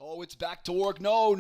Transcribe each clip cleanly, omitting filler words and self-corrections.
Oh, it's back to work. No.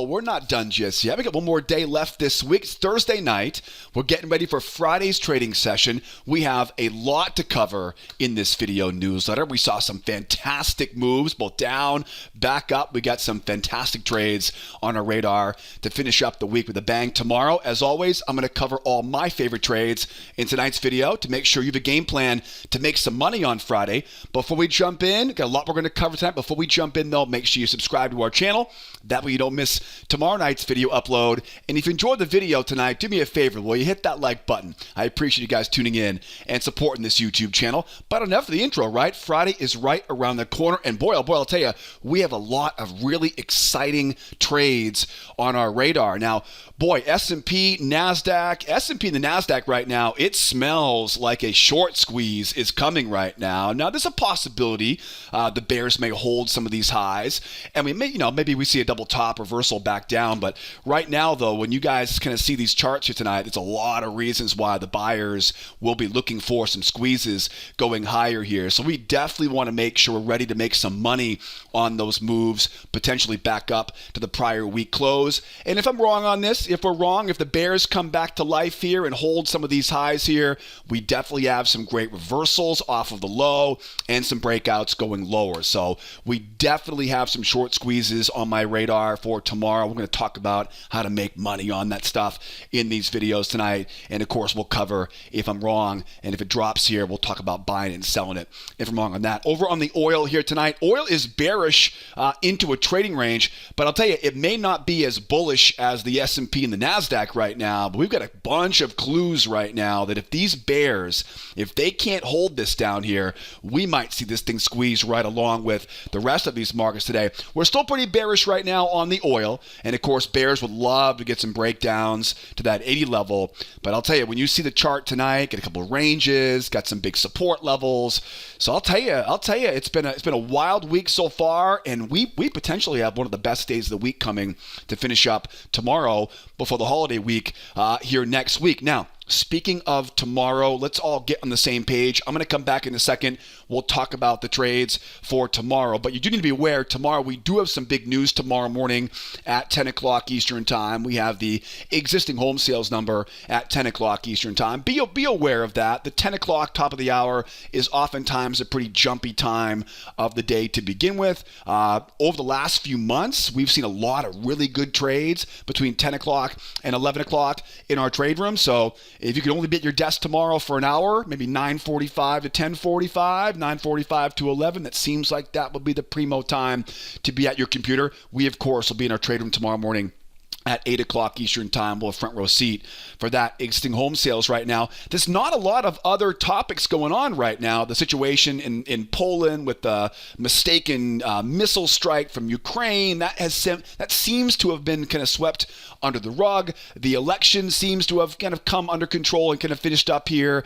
We're not done just yet. We got one more day left this week. It's Thursday night. We're getting ready for Friday's trading session. We have a lot to cover in this video newsletter. We saw some fantastic moves, both down, back up. We got some fantastic trades on our radar to finish up the week with a bang tomorrow. As always, I'm going to cover all my favorite trades in tonight's video to make sure you have a game plan to make some money on Friday. Before we jump in, got a lot we're going to cover tonight. Before we jump in, though, make sure you subscribe to our channel. That way you don't miss tomorrow night's video upload. And if you enjoyed the video tonight, do me a favor. Will you hit that like button? I appreciate you guys tuning in and supporting this YouTube channel. But enough for the intro, right? Friday is right around the corner. And boy, oh boy, I'll tell you, we have a lot of really exciting trades on our radar. Now, boy, S&P, NASDAQ, S&P and the NASDAQ right now, it smells like a short squeeze is coming right now. Now, there's a possibility the bears may hold some of these highs. And we may, maybe we see a double top reversal back down. But right now, though, when you guys kind of see these charts here tonight, there's a lot of reasons why the buyers will be looking for some squeezes going higher here. So we definitely want to make sure we're ready to make some money on those moves, potentially back up to the prior week close. And if I'm wrong on this, if we're wrong, if the bears come back to life here and hold some of these highs here, we definitely have some great reversals off of the low and some breakouts going lower. So we definitely have some short squeezes on my radar for tomorrow. We're going to talk about how to make money on that stuff in these videos tonight. And of course, we'll cover if I'm wrong. And if it drops here, we'll talk about buying it and selling it if I'm wrong on that. Over on the oil here tonight, oil is bearish into a trading range. But I'll tell you, it may not be as bullish as the S&P and the NASDAQ right now. But we've got a bunch of clues right now that if these bears, if they can't hold this down here, we might see this thing squeeze right along with the rest of these markets today. We're still pretty bearish right now on the oil. And of course, bears would love to get some breakdowns to that 80 level. But I'll tell you, when you see the chart tonight, get a couple of ranges, got some big support levels. So I'll tell you, it's been a wild week so far, and we potentially have one of the best days of the week coming to finish up tomorrow before the holiday week here next week. Now, speaking of tomorrow, let's all get on the same page. I'm going to come back in a second. We'll talk about the trades for tomorrow. But you do need to be aware, tomorrow we do have some big news tomorrow morning at 10 o'clock Eastern Time. We have the existing home sales number at 10 o'clock Eastern Time. Be aware of that. The 10 o'clock top of the hour is oftentimes a pretty jumpy time of the day to begin with. Over the last few months, we've seen a lot of really good trades between 10 o'clock and 11 o'clock in our trade room. So if you could only be at your desk tomorrow for an hour, maybe 9:45 to 10:45, 9:45 to 11, that seems like that would be the primo time to be at your computer. We, of course, will be in our trade room tomorrow morning at 8 o'clock Eastern Time. We'll have front row seat for that existing home sales right now. There's not a lot of other topics going on right now. The situation in Poland with the mistaken missile strike from Ukraine, that seems to have been kind of swept under the rug. The election seems to have kind of come under control and kind of finished up here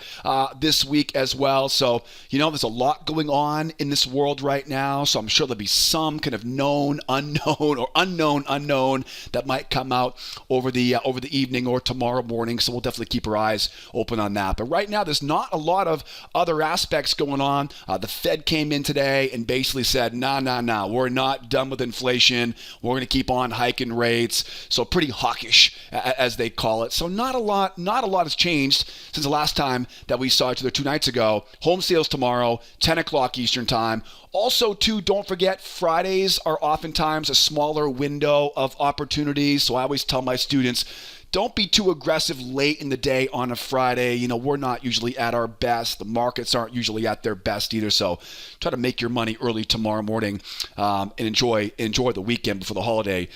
this week as well. So, there's a lot going on in this world right now. So I'm sure there'll be some kind of known, unknown, or unknown that might come out over the evening or tomorrow morning. So we'll definitely keep our eyes open on that. But right now, there's not a lot of other aspects going on. The Fed came in today and basically said, nah, we're not done with inflation. We're going to keep on hiking rates. So pretty hawkish, as they call it. So not a lot has changed since the last time that we saw each other 2 nights ago. Home sales tomorrow, 10 o'clock Eastern Time. Also, too, don't forget, Fridays are oftentimes a smaller window of opportunities. So I always tell my students, don't be too aggressive late in the day on a Friday. We're not usually at our best. The markets aren't usually at their best either. So try to make your money early tomorrow morning and enjoy the weekend before the holiday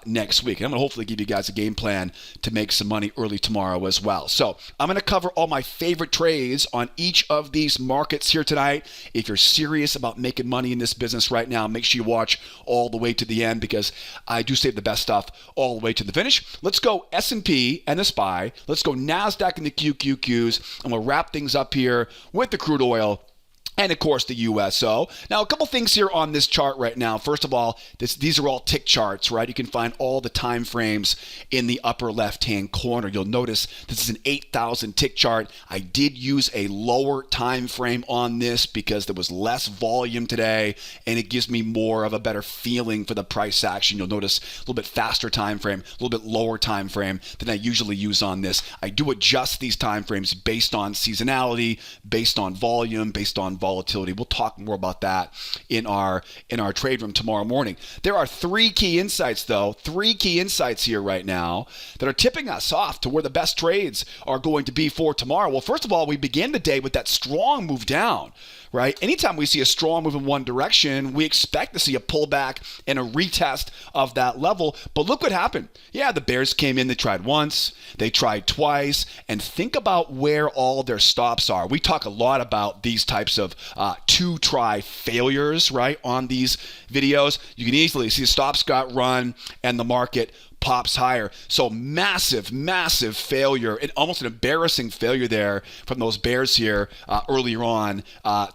next week. And I'm going to hopefully give you guys a game plan to make some money early tomorrow as well. So I'm going to cover all my favorite trades on each of these markets here tonight. If you're serious about making money in this business right now, make sure you watch all the way to the end because I do save the best stuff all the way to the finish. Let's go S&P and the SPY. Let's go NASDAQ and the QQQs, and we'll wrap things up here with the crude oil and of course the USO. Now, a couple things here on this chart right now. First of all, these are all tick charts, right? You can find all the time frames in the upper left-hand corner. You'll notice this is an 8,000 tick chart. I did use a lower time frame on this because there was less volume today, and it gives me more of a better feeling for the price action. You'll notice a little bit faster time frame, a little bit lower time frame than I usually use on this. I do adjust these time frames based on seasonality, based on volume, based on volatility. We'll talk more about that in our trade room tomorrow morning. There are three key insights here right now that are tipping us off to where the best trades are going to be for tomorrow. Well, first of all, we begin the day with that strong move down, right? Anytime we see a strong move in one direction, we expect to see a pullback and a retest of that level. But look what happened. Yeah, the bears came in, they tried once, they tried twice, and think about where all their stops are. We talk a lot about these types of two-try failures, right, on these videos. You can easily see the stops got run and the market pops higher. So massive failure, and almost an embarrassing failure there from those bears here earlier on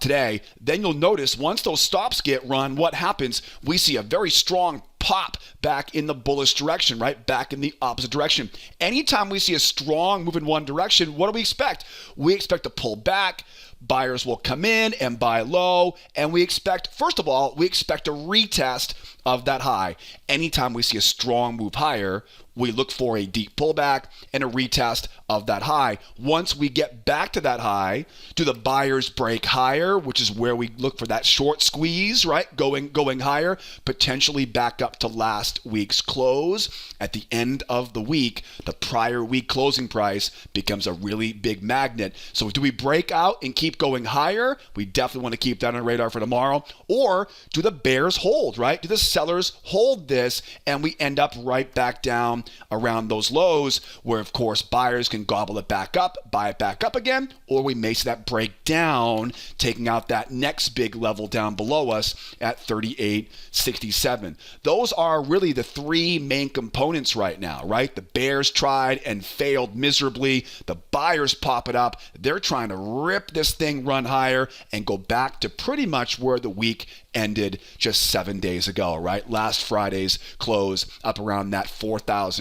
today. Then you'll notice once those stops get run, what happens? We see a very strong pop back in the bullish direction, right? Back in the opposite direction. Anytime we see a strong move in one direction, what do we expect? We expect to pull back. Buyers will come in and buy low, and we expect, first of all, we expect a retest of that high. Anytime we see a strong move higher, we look for a deep pullback and a retest of that high. Once we get back to that high, do the buyers break higher, which is where we look for that short squeeze, right? Going higher, potentially back up to last week's close. At the end of the week, the prior week closing price becomes a really big magnet. So do we break out and keep going higher? We definitely want to keep that on our radar for tomorrow. Or do the bears hold, right? Do the sellers hold this and we end up right back down around those lows where, of course, buyers can gobble it back up, buy it back up again, or we may see that break down, taking out that next big level down below us at 38.67. Those are really the three main components right now, right? The bears tried and failed miserably. The buyers pop it up. They're trying to rip this thing, run higher, and go back to pretty much where the week ended just 7 days ago, right? Last Friday's close up around that 4,000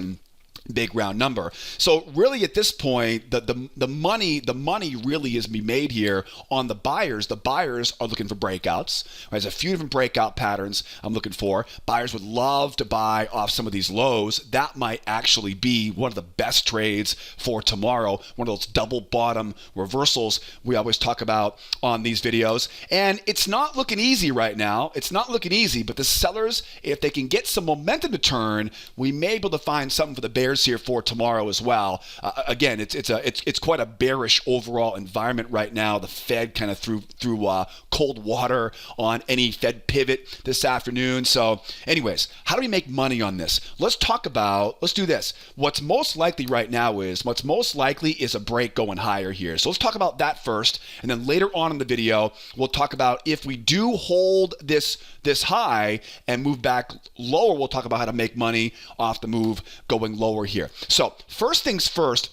big round number. So really at this point, the money really is be made here on the buyers. The buyers are looking for breakouts. There's a few different breakout patterns I'm looking for. Buyers would love to buy off some of these lows. That might actually be one of the best trades for tomorrow. One of those double bottom reversals we always talk about on these videos. And it's not looking easy right now. It's not looking easy, but the sellers, if they can get some momentum to turn, we may be able to find something for the bears here for tomorrow as well. Again, it's quite a bearish overall environment right now. The Fed kind of threw cold water on any Fed pivot this afternoon. So anyways, how do we make money on this? Let's do this. What's most likely right now is a break going higher here. So let's talk about that first. And then later on in the video, we'll talk about if we do hold this high and move back lower, we'll talk about how to make money off the move going lower here. So first things first,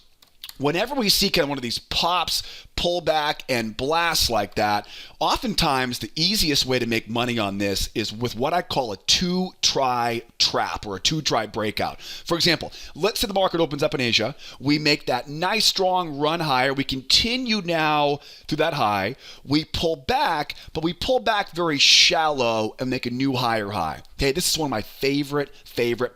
whenever we see kind of one of these pops, pullback, and blasts like that, oftentimes the easiest way to make money on this is with what I call a two-try trap or a two-try breakout. For example, let's say the market opens up in Asia. We make that nice strong run higher. We continue now through that high. We pull back, but we pull back very shallow and make a new higher high. Okay, this is one of my favorite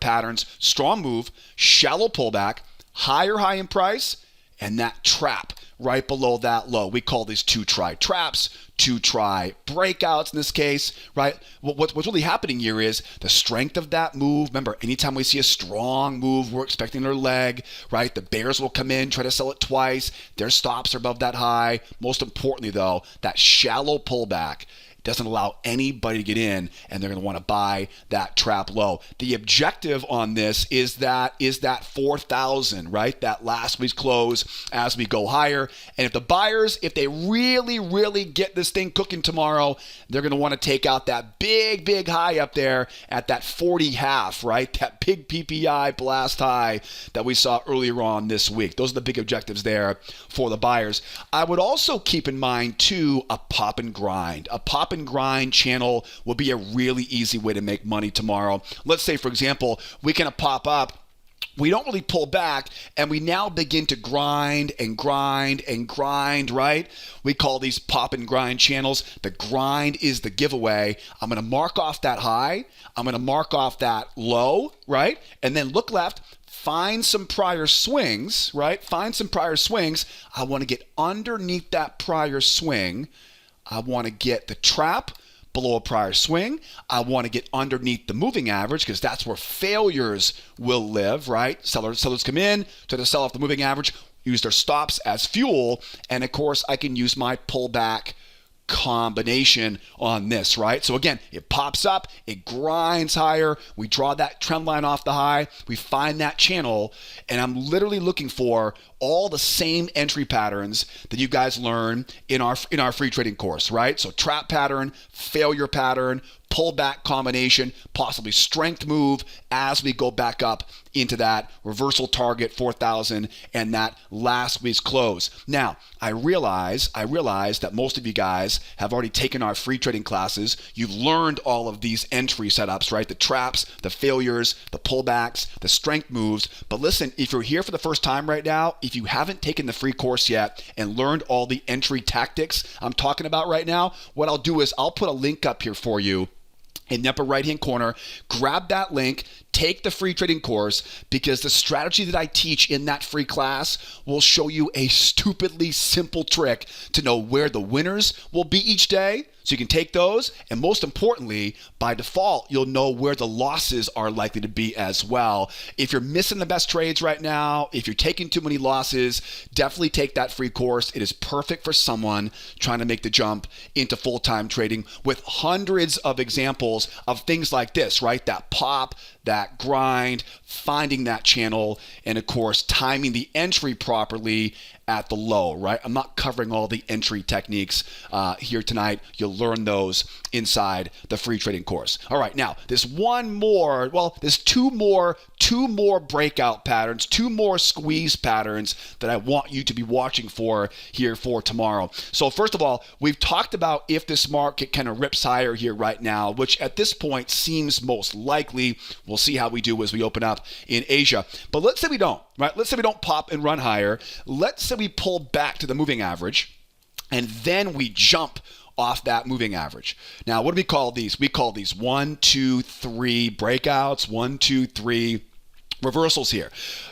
patterns. Strong move, shallow pullback, higher high in price, and that trap right below that low. We call these two-try traps, two-try breakouts in this case, right? What's really happening here is the strength of that move. Remember, anytime we see a strong move, we're expecting their leg, right? The bears will come in, try to sell it twice. Their stops are above that high. Most importantly, though, that shallow pullback doesn't allow anybody to get in, and they're going to want to buy that trap low. The objective on this is that 4,000, right? That last week's close as we go higher. And if the buyers, if they really get this thing cooking tomorrow, they're going to want to take out that big high up there at that 40.5, right? That big PPI blast high that we saw earlier on this week. Those are the big objectives there for the buyers. I would also keep in mind too a pop and grind. A pop and grind channel will be a really easy way to make money tomorrow. Let's say, for example, we can pop up. We don't really pull back, and we now begin to grind, right? We call these pop and grind channels. The grind is the giveaway. I'm going to mark off that high. I'm going to mark off that low, right? And then look left, find some prior swings, right? Find some prior swings. I want to get underneath that prior swing. I want to get the trap below a prior swing. I want to get underneath the moving average because that's where failures will live, right? Sellers come in, try to sell off the moving average, use their stops as fuel, and of course I can use my pullback combination on this, right? So again, it pops up, it grinds higher, we draw that trend line off the high, we find that channel, and I'm literally looking for all the same entry patterns that you guys learn in our free trading course, right? So trap pattern, failure pattern, pullback combination, possibly strength move as we go back up into that reversal target 4,000 and that last week's close. Now, I realize that most of you guys have already taken our free trading classes. You've learned all of these entry setups, right? The traps, the failures, the pullbacks, the strength moves. But listen, if you're here for the first time right now, if you haven't taken the free course yet and learned all the entry tactics I'm talking about right now, what I'll do is I'll put a link up here for you in the upper right-hand corner. Grab that link, take the free trading course, because the strategy that I teach in that free class will show you a stupidly simple trick to know where the winners will be each day. So you can take those, and most importantly, by default, you'll know where the losses are likely to be as well. If you're missing the best trades right now, if you're taking too many losses, definitely take that free course. It is perfect for someone trying to make the jump into full-time trading with hundreds of examples of things like this, right? That pop, that grind, finding that channel, and of course, timing the entry properly at the low, right? I'm not covering all the entry techniques here tonight. You'll learn those inside the free trading course. All right, now there's two more breakout patterns, two more squeeze patterns that I want you to be watching for here for tomorrow. So first of all, we've talked about if this market kind of rips higher here right now, which at this point seems most likely. We'll see how we do as we open up in Asia. But let's say we don't, right? Let's say we don't pop and run higher. Let's say we pull back to the moving average, and then we jump off that moving average. Now, what do we call these? We call these 1, 2, 3 breakouts, 1, 2, 3 reversals here.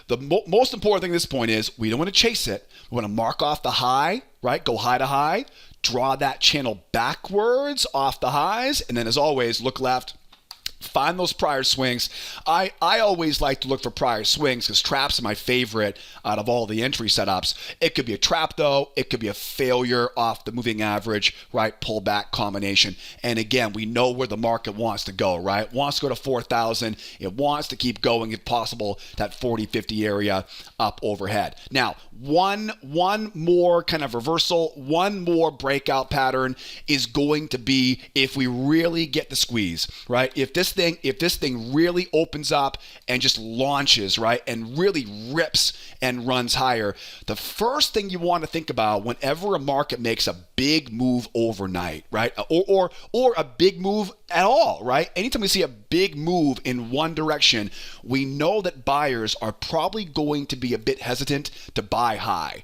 The most important thing at this point is we don't want to chase it. We want to mark off the high, right? Go high to high, draw that channel backwards off the highs, and then as always, look left, find those prior swings. I always like to look for prior swings because traps are my favorite out of all the entry setups. It could be a trap though. It could be a failure off the moving average, right? Pullback combination. And again, we know where the market wants to go, right? It wants to go to 4,000. It wants to keep going if possible, that 40, 50 area up overhead. Now, one more kind of reversal, one more breakout pattern is going to be if we really get the squeeze, right? If this thing really opens up and just launches, right, and really rips and runs higher, the first thing you want to think about whenever a market makes a big move overnight, right, or a big move at all, right? Anytime we see a big move in one direction, we know that buyers are probably going to be a bit hesitant to buy high.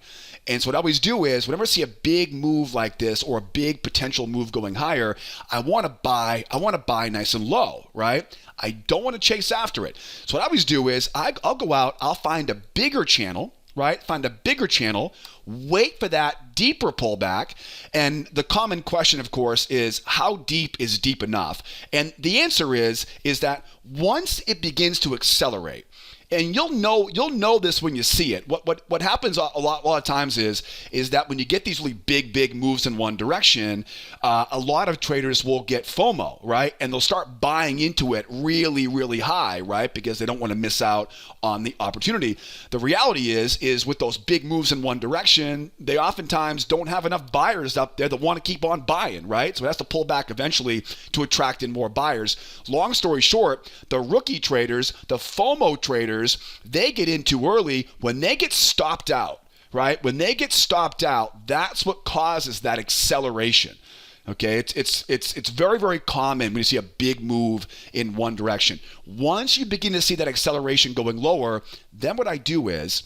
And so what I always do is whenever I see a big move like this or a big potential move going higher, I want to buy nice and low, right? I don't want to chase after it. So what I always do is I'll go out, I'll find a bigger channel, right? Find a bigger channel, wait for that deeper pullback. And the common question, of course, is how deep is deep enough? And the answer is that once it begins to accelerate, And you'll know this when you see it. What happens a lot of times is that when you get these really big moves in one direction, a lot of traders will get FOMO, right? And they'll start buying into it really high, right? Because they don't want to miss out on the opportunity. The reality is with those big moves in one direction, they oftentimes don't have enough buyers up there that want to keep on buying, right? So it has to pull back eventually to attract in more buyers. Long story short, the rookie traders, the FOMO traders, they get in too early. When they get stopped out, right? When they get stopped out, that's what causes that acceleration. Okay, it's very common when you see a big move in one direction. Once you begin to see that acceleration going lower, then what I do is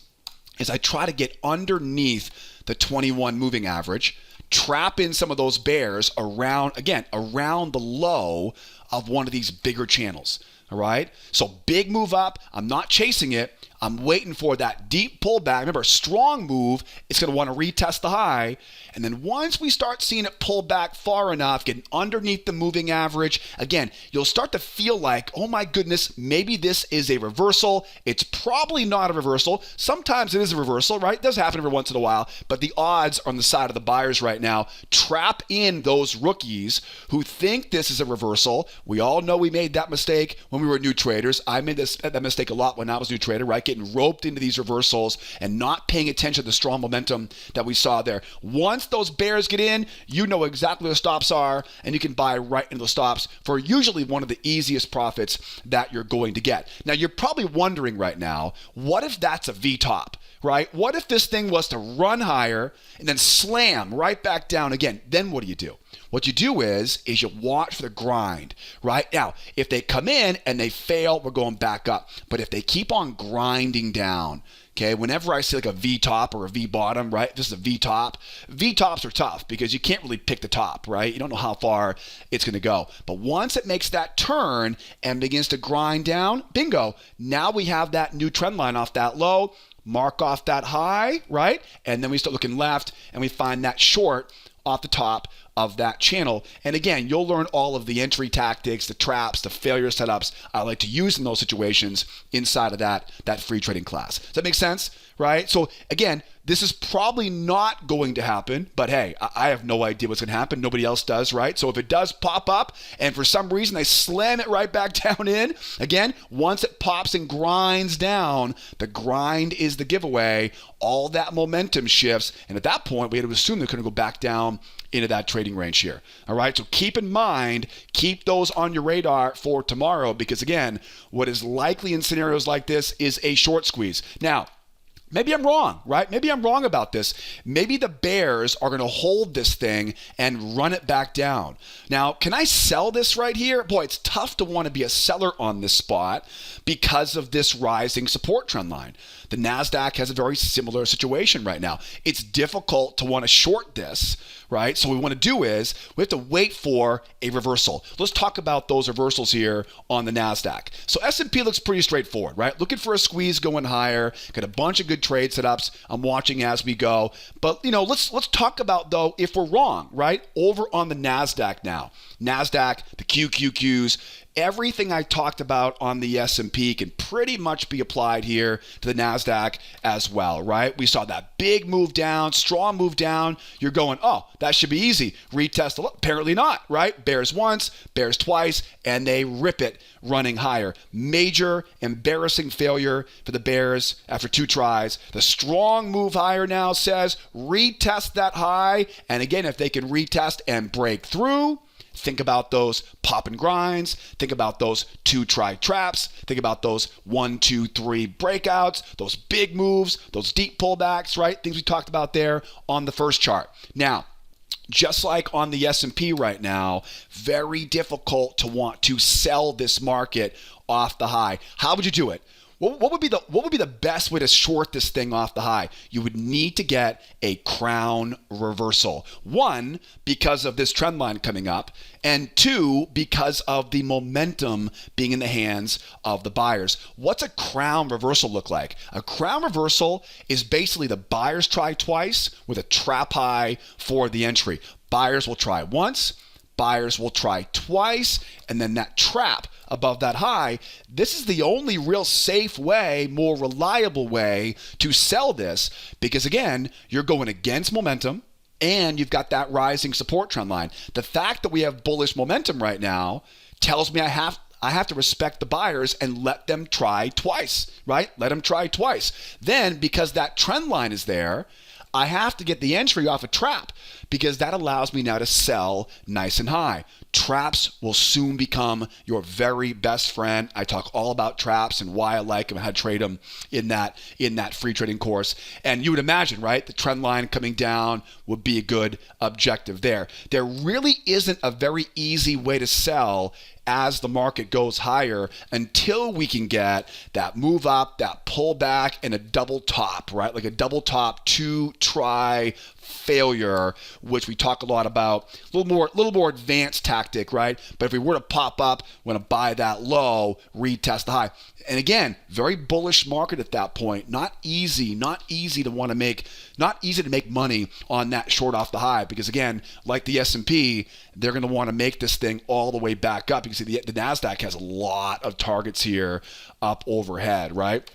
I try to get underneath the 21 moving average, trap in some of those bears around the low of one of these bigger channels. All right, so big move up, I'm not chasing it. I'm waiting for that deep pullback. Remember, a strong move, it's going to want to retest the high. And then once we start seeing it pull back far enough, getting underneath the moving average, again, you'll start to feel like, oh my goodness, maybe this is a reversal. It's probably not a reversal. Sometimes it is a reversal, right? It does happen every once in a while, but the odds are on the side of the buyers right now. Trap in those rookies who think this is a reversal. We all know we made that mistake when we were new traders. I made that mistake a lot when I was a new trader, right? Getting roped into these reversals and not paying attention to the strong momentum that we saw there. Once those bears get in, you know exactly where the stops are, and you can buy right into the stops for usually one of the easiest profits that you're going to get. Now, you're probably wondering right now, what if that's a V-top? Right? What if this thing was to run higher and then slam right back down again? Then what do? What you do is you watch for the grind. Right? Now, if they come in and they fail, we're going back up. But if they keep on grinding down, okay, whenever I see like a V-top or a V-bottom, right, this is a V-top. V-tops are tough because you can't really pick the top, right? You don't know how far it's going to go. But once it makes that turn and begins to grind down, bingo, now we have that new trend line off that low. Mark off that high, right? And then we start looking left and we find that short off the top of that channel. And again, you'll learn all of the entry tactics, the traps, the failure setups I like to use in those situations inside of that free trading class. Does that make sense? Right? So again, this is probably not going to happen, but hey, I have no idea what's going to happen. Nobody else does, right? So if it does pop up and for some reason they slam it right back down in, again, once it pops and grinds down, the grind is the giveaway. All that momentum shifts. And at that point, we had to assume they're going to go back down into that trading range here. All right, so keep in mind, keep those on your radar for tomorrow because again, what is likely in scenarios like this is a short squeeze. Now, maybe I'm wrong, right? Maybe I'm wrong about this. Maybe the bears are going to hold this thing and run it back down. Now, can I sell this right here? Boy, it's tough to want to be a seller on this spot because of this rising support trend line. The NASDAQ has a very similar situation right now. It's difficult to want to short this, right? So what we want to do is we have to wait for a reversal. Let's talk about those reversals here on the NASDAQ. So S&P looks pretty straightforward, right? Looking for a squeeze going higher. Got a bunch of good trade setups. I'm watching as we go. But, let's talk about, though, if we're wrong, right? Over on the NASDAQ now. NASDAQ, the QQQs, everything I talked about on the S&P can pretty much be applied here to the NASDAQ as well, right? We saw that big move down, strong move down. You're going, oh, that should be easy. Retest, apparently not, right? Bears once, bears twice, and they rip it running higher. Major embarrassing failure for the bears after two tries. The strong move higher now says retest that high. And again, if they can retest and break through, think about those pop and grinds. Think about those two-try traps. Think about those 1, 2, 3 breakouts, those big moves, those deep pullbacks, right? Things we talked about there on the first chart. Now, just like on the S&P right now, very difficult to want to sell this market off the high. How would you do it? What would be the best way to short this thing off the high? You would need to get a crown reversal. One, because of this trend line coming up, and two, because of the momentum being in the hands of the buyers. What's a crown reversal look like? A crown reversal is basically the buyers try twice with a trap high for the entry. Buyers will try once, buyers will try twice, and then that trap above that high. This is the only real safe way, more reliable way to sell this, because again, you're going against momentum and you've got that rising support trend line. The fact that we have bullish momentum right now tells me I have to respect the buyers and let them try twice, right? Let them try twice. Then, because that trend line is there, I have to get the entry off a trap, because that allows me now to sell nice and high. Traps will soon become your very best friend. I talk all about traps and why I like them and how to trade them in that free trading course. And you would imagine, right, the trend line coming down would be a good objective there. There really isn't a very easy way to sell as the market goes higher until we can get that move up, that pullback, and a double top, right? Like a double top, two try failure, which we talk a lot about. A little more advanced tactic, right? But if we were to pop up, we're going to buy that low, retest the high. And again, very bullish market at that point. Not easy to make money on that short off the high, because again, like the S&P, they're going to want to make this thing all the way back up, because the Nasdaq has a lot of targets here up overhead, right?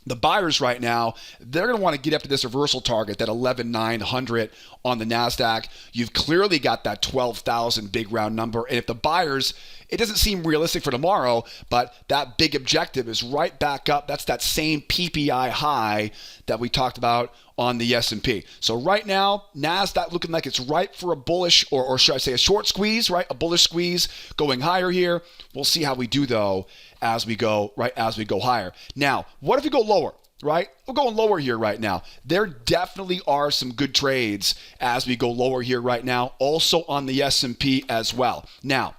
The buyers right now, they're going to want to get up to this reversal target, that 11,900 on the NASDAQ. You've clearly got that 12,000 big round number. And if the buyers, it doesn't seem realistic for tomorrow, but that big objective is right back up. That's that same PPI high that we talked about on the S&P. So right now, NASDAQ looking like it's ripe for a bullish, or should I say a short squeeze, right? A bullish squeeze going higher here. We'll see how we do though as we go higher. Now, what if we go lower, right? We're going lower here right now. There definitely are some good trades as we go lower here right now, also on the S&P as well. Now,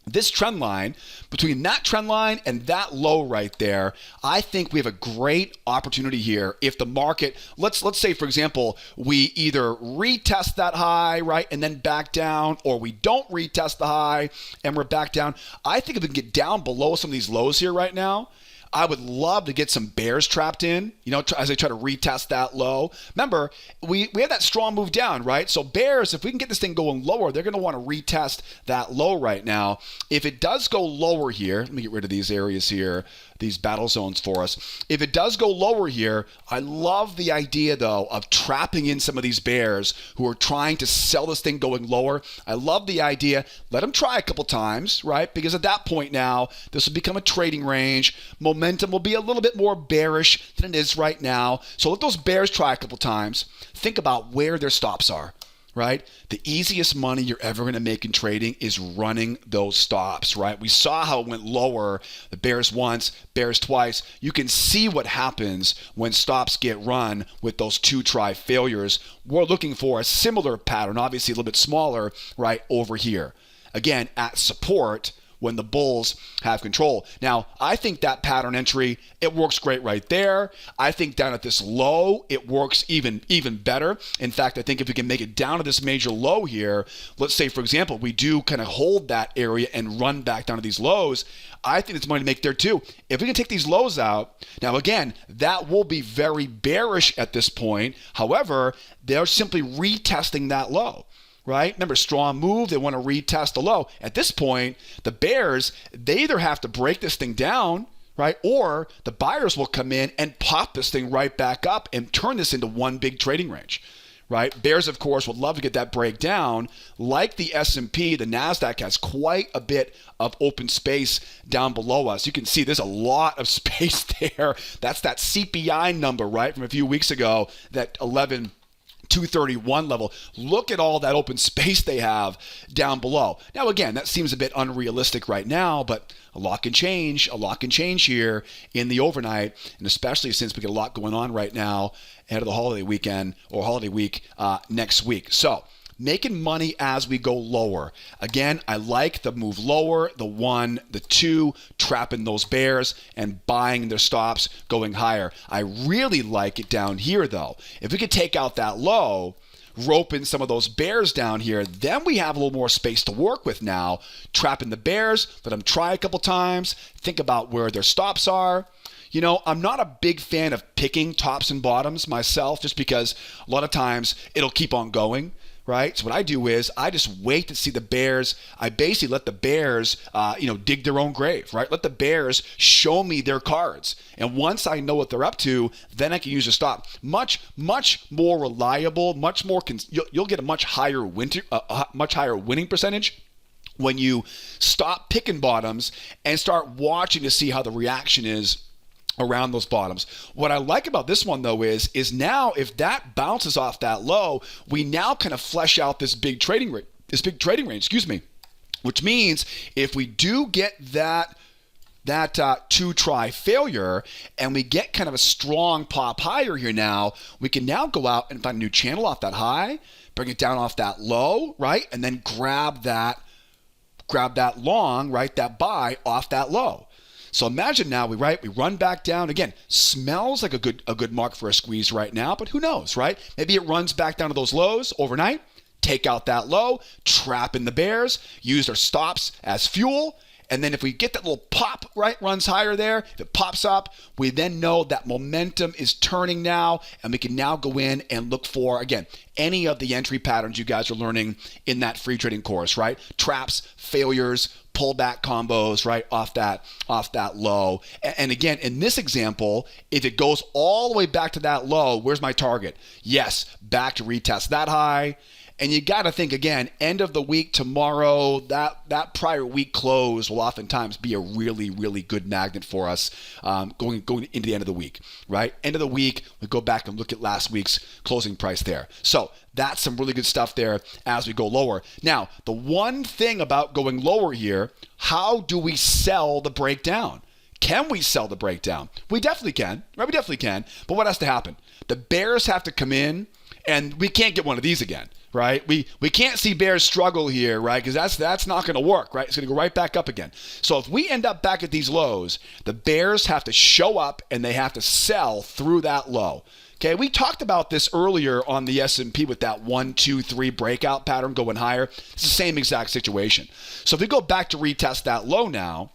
this trend line, between that trend line and that low right there, I think we have a great opportunity here. If the market, let's say, for example, we either retest that high, right, and then back down, or we don't retest the high and we're back down. I think if we can get down below some of these lows here right now, I would love to get some bears trapped in, as they try to retest that low. Remember, we had that strong move down, right? So bears, if we can get this thing going lower, they're going to want to retest that low right now. If it does go lower here, let me get rid of these areas here, these battle zones for us. If it does go lower here, I love the idea, though, of trapping in some of these bears who are trying to sell this thing going lower. I love the idea. Let them try a couple times, right? Because at that point now, this will become a trading range. Momentum will be a little bit more bearish than it is right now. So let those bears try a couple times. Think about where their stops are, right? The easiest money you're ever going to make in trading is running those stops, right? We saw how it went lower, the bears once, bears twice. You can see what happens when stops get run with those two try failures. We're looking for a similar pattern, obviously a little bit smaller, right over here. Again, at support, when the bulls have control. Now, I think that pattern entry, it works great right there. I think down at this low, it works even better. In fact, I think if we can make it down to this major low here, let's say, for example, we do kind of hold that area and run back down to these lows, I think it's money to make there too. If we can take these lows out, now again, that will be very bearish at this point. However, they're simply retesting that low. Right? Remember, strong move, they want to retest the low. At this point, the bears, they either have to break this thing down, right? Or the buyers will come in and pop this thing right back up and turn this into one big trading range, right? Bears, of course, would love to get that break down. Like the S&P, the NASDAQ has quite a bit of open space down below us. You can see there's a lot of space there. That's that CPI number, right, from a few weeks ago, that 11,231 level. Look at all that open space they have down below. Now, again, that seems a bit unrealistic right now, but a lot can change. A lot can change here in the overnight, and especially since we get a lot going on right now ahead of the holiday weekend or holiday week next week. So, making money as we go lower. Again, I like the move lower, the 1, the 2, trapping those bears and buying their stops going higher. I really like it down here, though. If we could take out that low, rope in some of those bears down here, then we have a little more space to work with now. Trapping the bears, let them try a couple times, think about where their stops are. I'm not a big fan of picking tops and bottoms myself, just because a lot of times it'll keep on going. right? So what I do is I just wait to see the bears. I basically let the bears, dig their own grave, right? Let the bears show me their cards. And once I know what they're up to, then I can use a stop. Much more reliable, much more, you'll get a much higher winning percentage when you stop picking bottoms and start watching to see how the reaction is around those bottoms. What I like about this one though is now if that bounces off that low, we now kind of flesh out this big trading range, which means if we do get that two try failure and we get kind of a strong pop higher here now, we can now go out and find a new channel off that high, bring it down off that low, right? And then grab that long, right? That buy off that low. So imagine now we run back down again. Smells like a good mark for a squeeze right now, but who knows, right? Maybe it runs back down to those lows overnight, take out that low, trap in the bears, use our stops as fuel. And then if we get that little pop, right, runs higher there, if it pops up, we then know that momentum is turning now, and we can now go in and look for, again, any of the entry patterns you guys are learning in that free trading course, right? Traps, failures, pullback combos, right, off that low. And again, in this example, if it goes all the way back to that low, where's my target? Yes, back to retest that high. And you got to think, again, end of the week tomorrow, that prior week close will oftentimes be a really, really good magnet for us going into the end of the week, right? End of the week, we go back and look at last week's closing price there. So that's some really good stuff there as we go lower. Now, the one thing about going lower here, how do we sell the breakdown? Can we sell the breakdown? We definitely can, right? We definitely can. But what has to happen? The bears have to come in, and we can't get one of these again. Right? We can't see bears struggle here, right? Because that's not going to work, right? It's going to go right back up again. So if we end up back at these lows, the bears have to show up and they have to sell through that low. Okay, we talked about this earlier on the S&P with that 1, 2, 3 breakout pattern going higher. It's the same exact situation. So if we go back to retest that low now,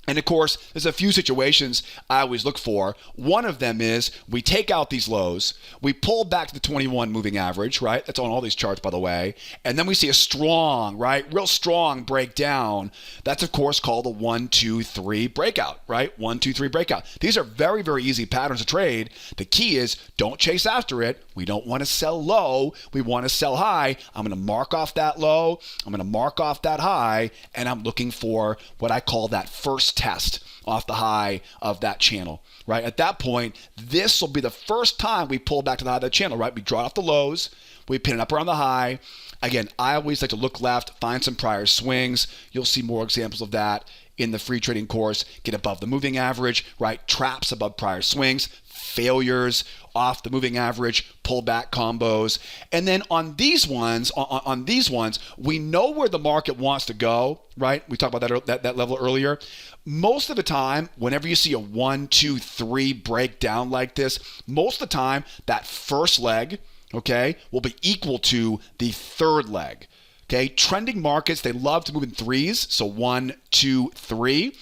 and of course, there's a few situations I always look for. One of them is we take out these lows, we pull back to the 21 moving average, right? That's on all these charts, by the way. And then we see a strong, right? Real strong breakdown. That's, of course, called a 1, 2, 3 breakout, right? 1, 2, 3 breakout. These are very, very easy patterns to trade. The key is don't chase after it. We don't want to sell low. We want to sell high. I'm going to mark off that low. I'm going to mark off that high. And I'm looking for what I call that first test off the high of that channel, right? At that point, this will be the first time we pull back to the high of that channel, right? We draw off the lows, we pin it up around the high. Again, I always like to look left, find some prior swings. You'll see more examples of that in the free trading course. Get above the moving average, right? Traps above prior swings, failures off the moving average, pullback combos. And then on these ones, we know where the market wants to go, right? We talked about that level earlier. Most of the time, whenever you see a 1, 2, 3 breakdown like this, most of the time that first leg, okay, will be equal to the third leg. Okay, trending markets, they love to move in threes, so 1, 2, 3.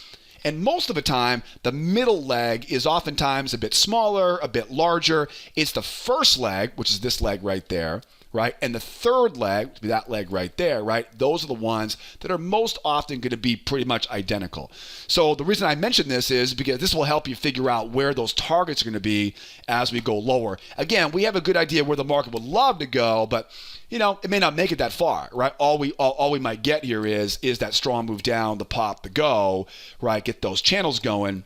And most of the time, the middle leg is oftentimes a bit smaller, a bit larger. It's the first leg, which is this leg right there, right? And the third leg, which would be that leg right there, right? Those are the ones that are most often going to be pretty much identical. So the reason I mention this is because this will help you figure out where those targets are going to be as we go lower. Again, we have a good idea where the market would love to go, but it may not make it that far, right? All we might get here is that strong move down, the pop, the go, right? Get those channels going,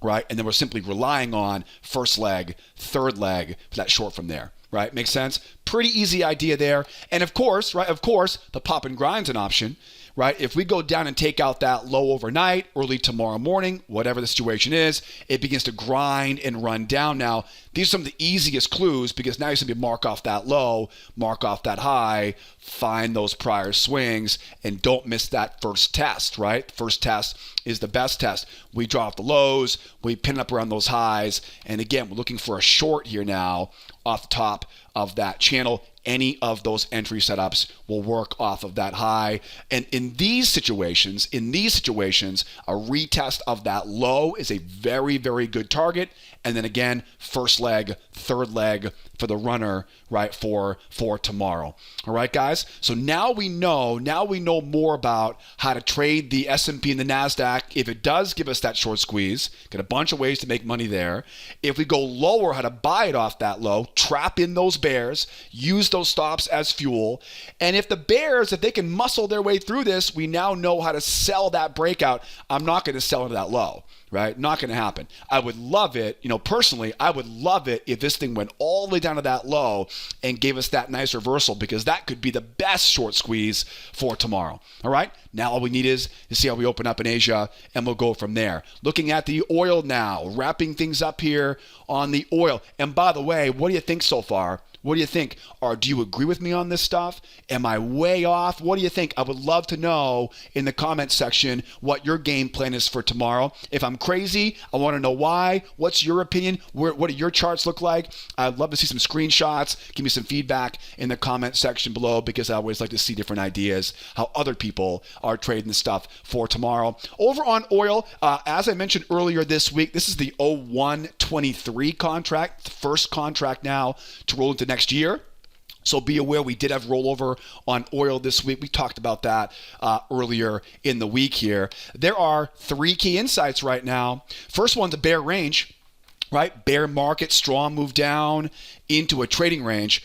right? And then we're simply relying on first leg, third leg for that short from there, right? Makes sense? Pretty easy idea there. And of course, the pop and grind's an option, right? If we go down and take out that low overnight, early tomorrow morning, whatever the situation is, it begins to grind and run down. Now, these are some of the easiest clues because now you simply mark off that low, mark off that high, find those prior swings, and don't miss that first test, right? First test is the best test. We draw off the lows, we pin up around those highs, and again, we're looking for a short here now off the top of that channel. any of those entry setups will work off of that high. And in these situations, a retest of that low is a very, very good target. And then again, first leg, third leg for the runner, right, for tomorrow. All right, guys? So now we know more about how to trade the S&P and the Nasdaq. If it does give us that short squeeze, got a bunch of ways to make money there. If we go lower, how to buy it off that low, trap in those bears, use those stops as fuel. And if the bears, if they can muscle their way through this, we now know how to sell that breakout. I'm not going to sell into that low. Right? Not going to happen. I would love it, personally, I would love it if this thing went all the way down to that low and gave us that nice reversal, because that could be the best short squeeze for tomorrow. All right? Now all we need is to see how we open up in Asia, and we'll go from there. Looking at the oil now, wrapping things up here on the oil. And by the way, what do you think so far? What do you think? Or do you agree with me on this stuff? Am I way off? What do you think? I would love to know in the comments section what your game plan is for tomorrow. If I'm crazy, I want to know why. What's your opinion? What do your charts look like? I'd love to see some screenshots. Give me some feedback in the comment section below, because I always like to see different ideas, how other people are trading stuff for tomorrow. Over on oil, as I mentioned earlier this week, this is the 0123 contract, the first contract now to roll into next year. So be aware, we did have rollover on oil this week. We talked about that earlier in the week here. There are three key insights right now. First one's a bear range, right? Bear market, strong move down into a trading range.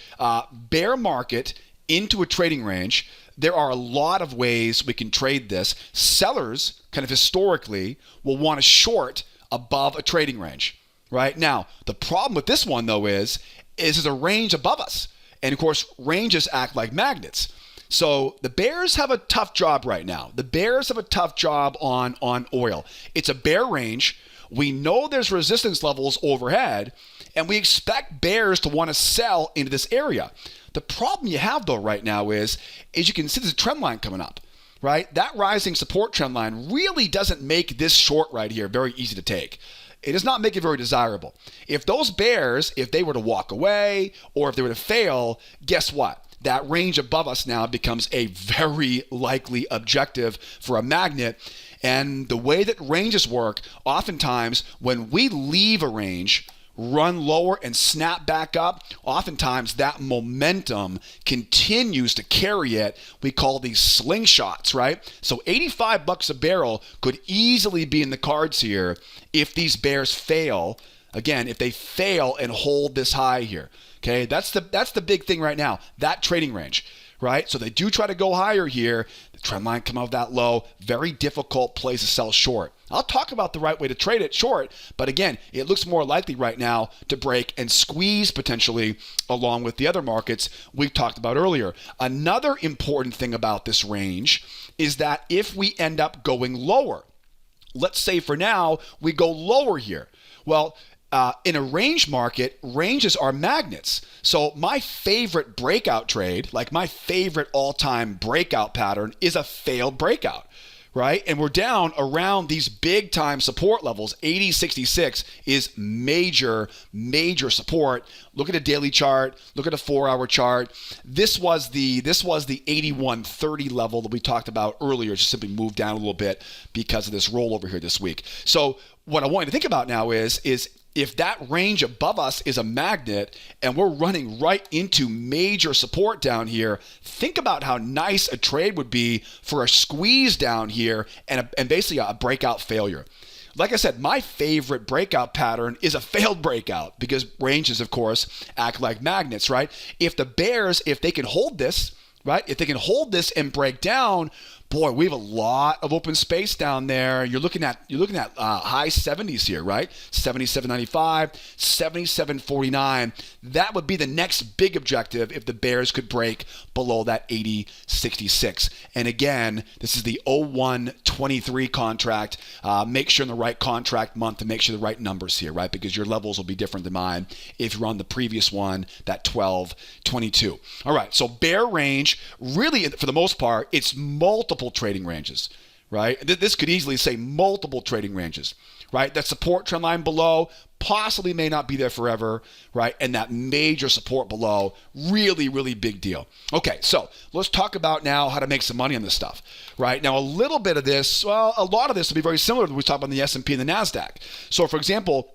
Bear market into a trading range. There are a lot of ways we can trade this. Sellers, kind of historically, will want to short above a trading range, right? Now, the problem with this one, though, is there's a range above us. And of course, ranges act like magnets. So the bears have a tough job right now. The bears have a tough job on oil. It's a bear range. We know there's resistance levels overhead, and we expect bears to want to sell into this area. The problem you have, though, right now is you can see there's a trend line coming up, right? That rising support trend line really doesn't make this short right here very easy to take. It does not make it very desirable. If those bears, if they were to walk away or if they were to fail, guess what? That range above us now becomes a very likely objective for a magnet. And the way that ranges work, oftentimes when we leave a range, run lower and snap back up, oftentimes that momentum continues to carry it. We call these slingshots, right? So $85 a barrel could easily be in the cards here if these bears fail. Again, if they fail and hold this high here. Okay, that's the big thing right now, that trading range, right? So they do try to go higher here. The trend line come out of that low. Very difficult place to sell short. I'll talk about the right way to trade it short, but again, it looks more likely right now to break and squeeze potentially along with the other markets we've talked about earlier. Another important thing about this range is that if we end up going lower, let's say for now we go lower here. Well, in a range market, ranges are magnets. So my favorite breakout trade, like my favorite all-time breakout pattern, is a failed breakout, right? And we're down around these big time support levels. 80.66 is major support. Look at a daily chart, look at a 4-hour chart. This was the 81.30 level that we talked about earlier. Just simply moved down a little bit because of this rollover here this week. So what I want you to think about now is if that range above us is a magnet and we're running right into major support down here, think about how nice a trade would be for a squeeze down here and basically a breakout failure. Like I said, my favorite breakout pattern is a failed breakout because ranges, of course, act like magnets, right? If the bears, if they can hold this, right? If they can hold this and break down, boy, we have a lot of open space down there. You're looking at high 70s here, right? 77.95, 77.49. That would be the next big objective if the bears could break below that 80.66. And again, this is the 0123 contract. Make sure in the right contract month to make sure the right numbers here, right? Because your levels will be different than mine if you're on the previous one, that 12.22. All right, so bear range, really, for the most part, it's multiple trading ranges, right? This could easily say multiple trading ranges, right? That support trend line below possibly may not be there forever, right? And that major support below, really, really big deal. Okay, so let's talk about now how to make some money on this stuff, right? Now, a little bit of this, well, a lot of this will be very similar to what we talked about on the S&P and the Nasdaq. So, for example,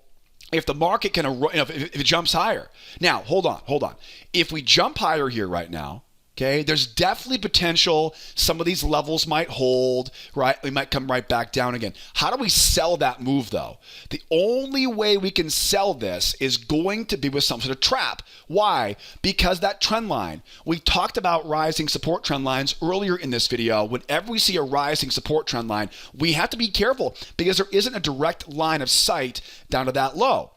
if the market can, if it jumps higher. Now, hold on. If we jump higher here right now, okay, there's definitely potential some of these levels might hold, right? We might come right back down again. How do we sell that move, though? The only way we can sell this is going to be with some sort of trap. Why? Because that trend line. We talked about rising support trend lines earlier in this video. Whenever we see a rising support trend line, we have to be careful because there isn't a direct line of sight down to that low.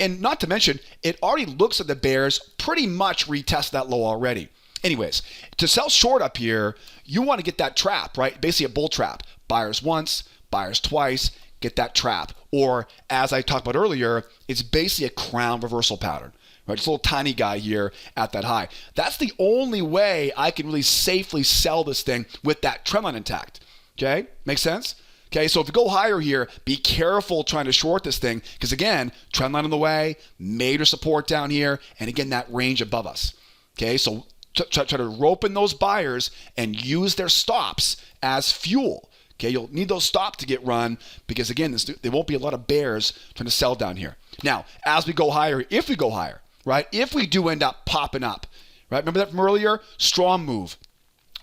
And not to mention, it already looks like the bears pretty much retest that low already. Anyways, to sell short up here, you want to get that trap, right? Basically a bull trap. Buyers once, buyers twice, get that trap. Or as I talked about earlier, it's basically a crown reversal pattern, right? Just a little tiny guy here at that high. That's the only way I can really safely sell this thing with that trend line intact. Okay? Make sense? Okay, so if you go higher here, be careful trying to short this thing because again, trend line on the way, major support down here, and again, that range above us. Okay, so try to rope in those buyers and use their stops as fuel. Okay, you'll need those stops to get run because again, there won't be a lot of bears trying to sell down here. Now, as we go higher, if we go higher, right? If we do end up popping up, right? Remember that from earlier? Strong move,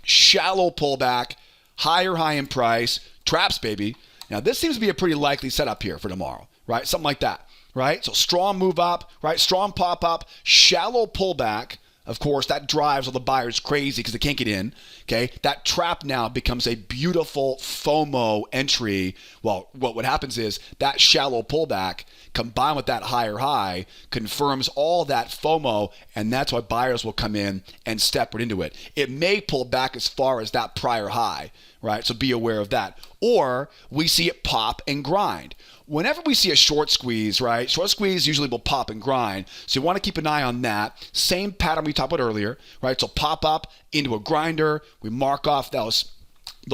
shallow pullback, higher high in price, traps, baby. Now, this seems to be a pretty likely setup here for tomorrow, right? Something like that, right? So strong move up, right? Strong pop up, shallow pullback. Of course, that drives all the buyers crazy because they can't get in, okay? That trap now becomes a beautiful FOMO entry. Well, what happens is that shallow pullback combined with that higher high confirms all that FOMO, and that's why buyers will come in and step right into it. It may pull back as far as that prior high, right? So be aware of that. Or we see it pop and grind. Whenever we see a short squeeze, right? Short squeeze usually will pop and grind. So you want to keep an eye on that. Same pattern we talked about earlier, right? So pop up into a grinder. We mark off those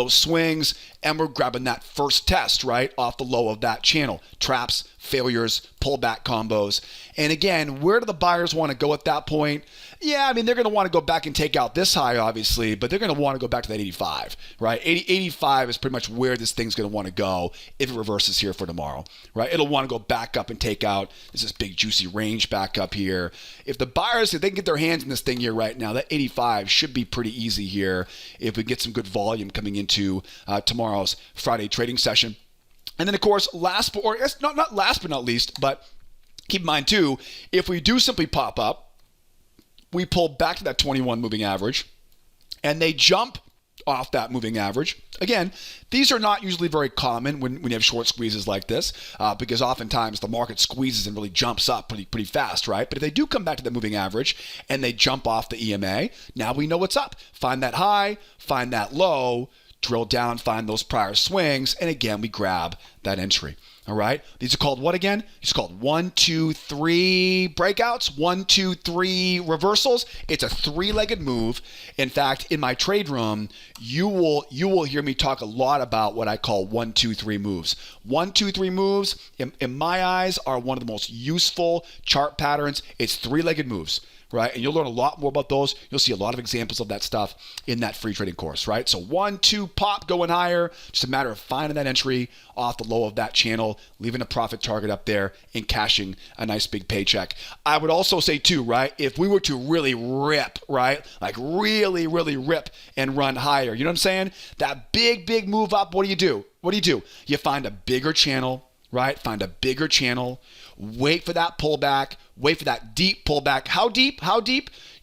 swings, and we're grabbing that first test, right? Off the low of that channel. Traps, failures, pullback combos. And again, where do the buyers want to go at that point? Yeah, I mean, they're going to want to go back and take out this high, obviously, but they're going to want to go back to that 85, right? 85 is pretty much where this thing's going to want to go if it reverses here for tomorrow, right? It'll want to go back up and take out this big juicy range back up here. If the buyers, if they can get their hands in this thing here right now, that 85 should be pretty easy here if we get some good volume coming into tomorrow's Friday trading session. And then, of course, not last but not least, but keep in mind too, if we do simply pop up, we pull back to that 21 moving average, and they jump off that moving average. Again, these are not usually very common when you have short squeezes like this, because oftentimes the market squeezes and really jumps up pretty fast, right? But if they do come back to the moving average and they jump off the EMA, now we know what's up. Find that high, find that low, drill down, find those prior swings, and again, we grab that entry. All right. These are called what again? It's called 1, 2, 3 breakouts, 1, 2, 3 reversals. It's a three-legged move. In fact, in my trade room, you will hear me talk a lot about what I call 1, 2, 3 moves. 1, 2, 3 moves, in my eyes, are one of the most useful chart patterns. It's three-legged moves. Right? And you'll learn a lot more about those. You'll see a lot of examples of that stuff in that free trading course, right? So 1, 2, pop, going higher. Just a matter of finding that entry off the low of that channel, leaving a profit target up there, and cashing a nice big paycheck. I would also say too, right? If we were to really rip, right? Like really, really rip and run higher, you know what I'm saying? That big move up, what do? You find a bigger channel, right? Find a bigger channel. Wait for that pullback. Wait for that deep pullback. How deep?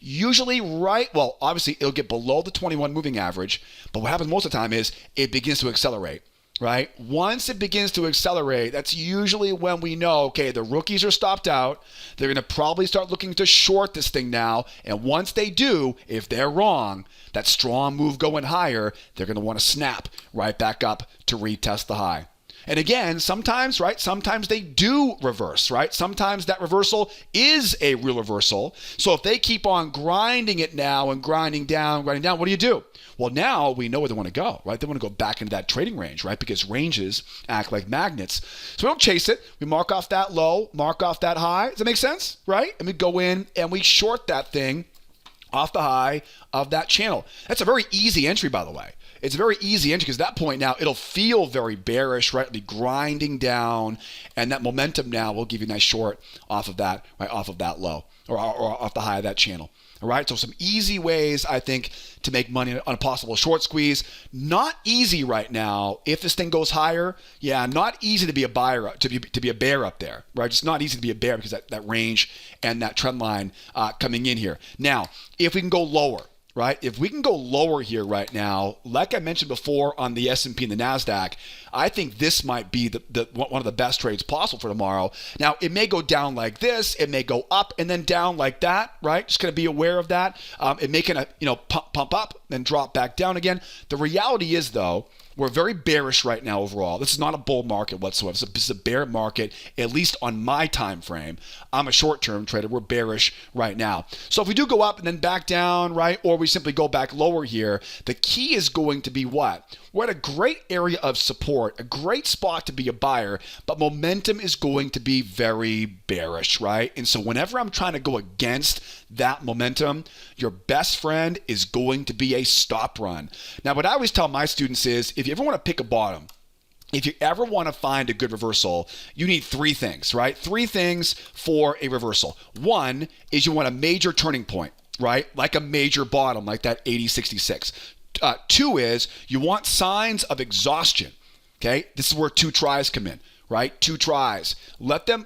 Usually obviously it'll get below the 21 moving average, but what happens most of the time is it begins to accelerate, right? Once it begins to accelerate, that's usually when we know, okay, the rookies are stopped out. They're going to probably start looking to short this thing now, and once they do, if they're wrong, that strong move going higher, they're going to want to snap right back up to retest the high. And again, sometimes, right, sometimes they do reverse, right? Sometimes that reversal is a real reversal. So if they keep on grinding it now and grinding down, what do? Well, now we know where they want to go, right? They want to go back into that trading range, right? Because ranges act like magnets. So we don't chase it. We mark off that low, mark off that high. Does that make sense, right? And we go in and we short that thing off the high of that channel. That's a very easy entry, by the way. It's a very easy entry because at that point now it'll feel very bearish, right? It'll be grinding down, and that momentum now will give you a nice short off of that, right? Off of that low or off the high of that channel. All right, so some easy ways, I think, to make money on a possible short squeeze. Not easy right now. If this thing goes higher, yeah, not easy to be a buyer, to be a bear up there, right? It's not easy to be a bear because that range and that trend line coming in here. Now, if we can go lower, right? If we can go lower here right now, like I mentioned before on the S&P and the Nasdaq, I think this might be one of the best trades possible for tomorrow. Now, it may go down like this, it may go up and then down like that, right? Just going to be aware of that. It may kind of pump up, then drop back down again. The reality is, though, we're very bearish right now overall. This is not a bull market whatsoever. This is a bear market, at least on my time frame. I'm a short-term trader. We're bearish right now. So if we do go up and then back down, right, or we simply go back lower here, the key is going to be what? We're at a great area of support, a great spot to be a buyer, but momentum is going to be very bearish, right? And so whenever I'm trying to go against that momentum, your best friend is going to be a stop run. Now, what I always tell my students is, if you ever want to pick a bottom, if you ever want to find a good reversal, you need three things, right? Three things for a reversal. One is you want a major turning point, right? Like a major bottom, like that 80.66. Two is you want signs of exhaustion. Okay, this is where two tries come in, right? Two tries. Let them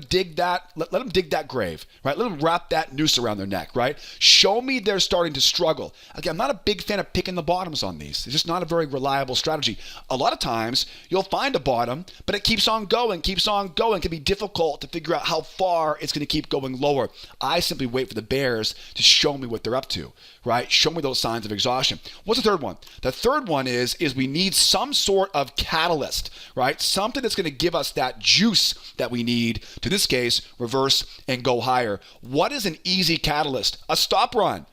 dig that. Let them dig that grave, right? Let them wrap that noose around their neck, right? Show me they're starting to struggle. Again, I'm not a big fan of picking the bottoms on these. It's just not a very reliable strategy. A lot of times you'll find a bottom, but it keeps on going. It can be difficult to figure out how far it's going to keep going lower. I simply wait for the bears to show me what they're up to, right? Show me those signs of exhaustion. What's the third one? The third one is we need some sort of catalyst, right? Something that's going to give us that juice that we need to, in this case, reverse and go higher. What is an easy catalyst? A stop run.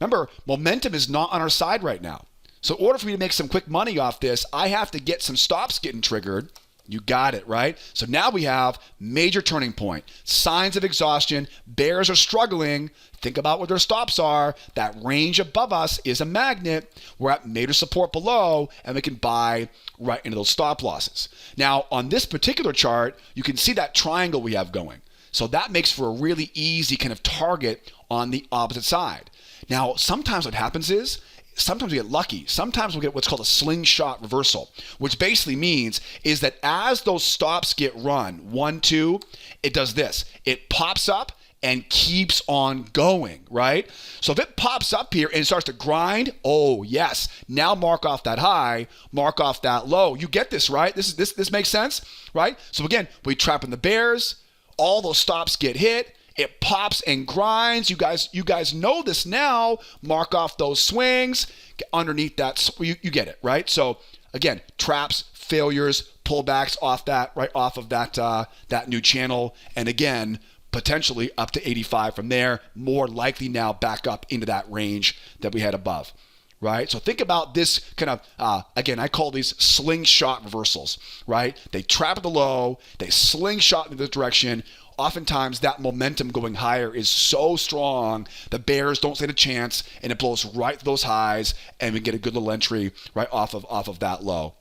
Remember, momentum is not on our side right now. So in order for me to make some quick money off this, I have to get some stops getting triggered. You got it, right? So now we have major turning point, signs of exhaustion, bears are struggling. Think about what their stops are. That range above us is a magnet. We're at major support below, and we can buy right into those stop losses. Now, on this particular chart, you can see that triangle we have going. So that makes for a really easy kind of target on the opposite side. Now, sometimes what happens is, sometimes we get lucky. Sometimes we get what's called a slingshot reversal, which basically means is that as those stops get run, 1, 2, it does this. It pops up and keeps on going, right? So if it pops up here and it starts to grind, oh yes, now mark off that high, mark off that low. You get this, right? This makes sense, right? So again, we trap in the bears, all those stops get hit, it pops and grinds. You guys know this now. Mark off those swings underneath that. You get it, right? So again, traps, failures, pullbacks off that, right off of that new channel, and again, potentially up to 85 from there. More likely now back up into that range that we had above. Right? So think about this kind of, again, I call these slingshot reversals, right? They trap at the low, they slingshot in this direction. Oftentimes that momentum going higher is so strong, the bears don't stand a chance, and it blows right to those highs, and we get a good little entry right off of that low.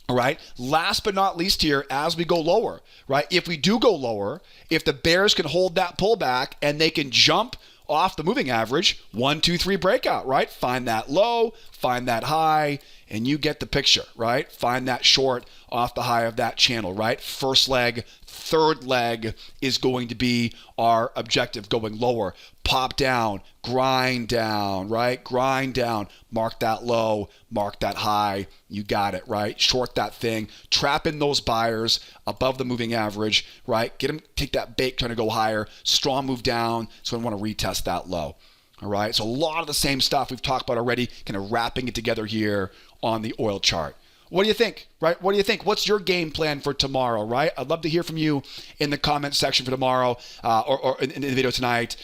All right. Last but not least here, as we go lower, right? If we do go lower, if the bears can hold that pullback and they can jump off the moving average, 1, 2, 3 breakout, right? Find that low, find that high, and you get the picture, right? Find that short off the high of that channel, right? First leg, third leg is going to be our objective going lower. Pop down, grind down, right? Grind down, mark that low, mark that high. You got it, right? Short that thing, trap in those buyers above the moving average, right? Get them, take that bait, trying to go higher. Strong move down, so we want to retest that low. All right, so a lot of the same stuff we've talked about already, kind of wrapping it together here on the oil chart. What do you think, right? What do you think? What's your game plan for tomorrow, right? I'd love to hear from you in the comment section for tomorrow or in the video tonight.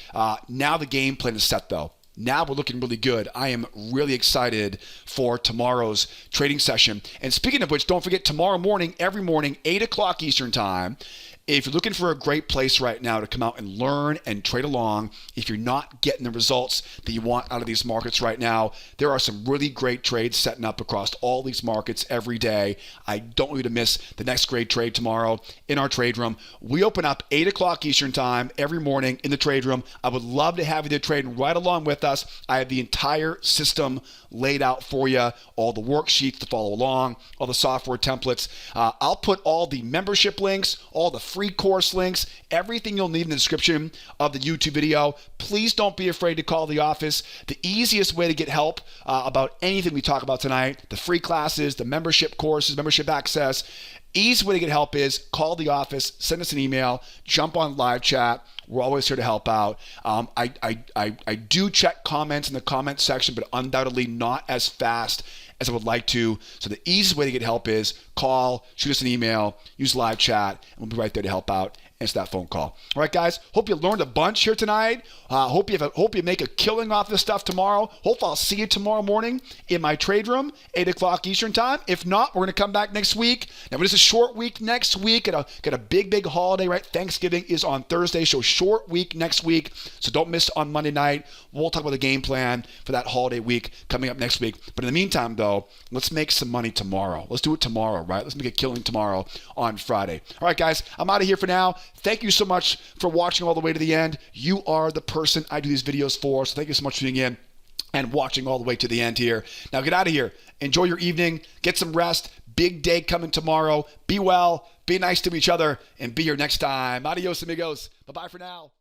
Now the game plan is set, though. Now we're looking really good. I am really excited for tomorrow's trading session. And speaking of which, don't forget tomorrow morning, every morning, 8 o'clock Eastern time, if you're looking for a great place right now to come out and learn and trade along, if you're not getting the results that you want out of these markets right now, there are some really great trades setting up across all these markets every day. I don't want you to miss the next great trade tomorrow in our trade room. We open up 8 o'clock Eastern time every morning in the trade room. I would love to have you there trading right along with us. I have the entire system laid out for you, all the worksheets to follow along, all the software templates. I'll put all the membership links, all the free course links, everything you'll need in the description of the YouTube video. Please don't be afraid to call the office. The easiest way to get help about anything we talk about tonight, the free classes, the membership courses, membership access, easy way to get help is call the office, send us an email, jump on live chat. We're always here to help out. I do check comments in the comment section, but undoubtedly not as fast as I would like to. So the easiest way to get help is call, shoot us an email, use live chat, and we'll be right there to help out. Answer that phone call. All right, guys. Hope you learned a bunch here tonight. Hope you make a killing off this stuff tomorrow. Hope I'll see you tomorrow morning in my trade room, 8 o'clock Eastern time. If not, we're going to come back next week. Now, it is a short week next week. Got a big holiday, right? Thanksgiving is on Thursday, so short week next week. So don't miss on Monday night. We'll talk about the game plan for that holiday week coming up next week. But in the meantime, though, let's make some money tomorrow. Let's do it tomorrow, right? Let's make a killing tomorrow on Friday. All right, guys. I'm out of here for now. Thank you so much for watching all the way to the end. You are the person I do these videos for, so thank you so much for tuning in and watching all the way to the end here. Now get out of here. Enjoy your evening. Get some rest. Big day coming tomorrow. Be well, be nice to each other, and be here next time. Adios, amigos. Bye-bye for now.